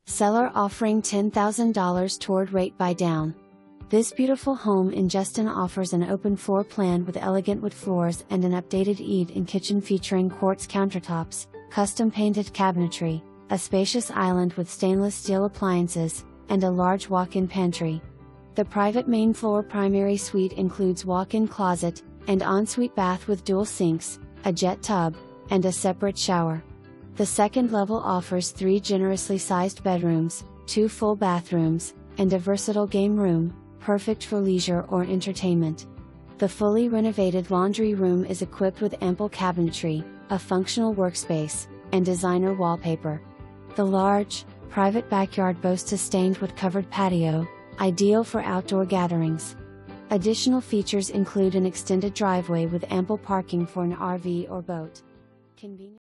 Seller offering $10,000 toward rate buy down. This beautiful home in Justin offers an open floor plan with elegant wood floors and an updated eat-in kitchen featuring quartz countertops, custom painted cabinetry, a spacious island with stainless steel appliances, and a large walk-in pantry. The private main floor primary suite includes walk-in closet, and ensuite bath with dual sinks, a jet tub, and a separate shower. The second level offers 3 generously sized bedrooms, 2 full bathrooms, and a versatile game room, perfect for leisure or entertainment. The fully renovated laundry room is equipped with ample cabinetry, a functional workspace, and designer wallpaper. The large, private backyard boasts a stained wood covered patio, ideal for outdoor gatherings. Additional features include an extended driveway with ample parking for an RV or boat. Convenient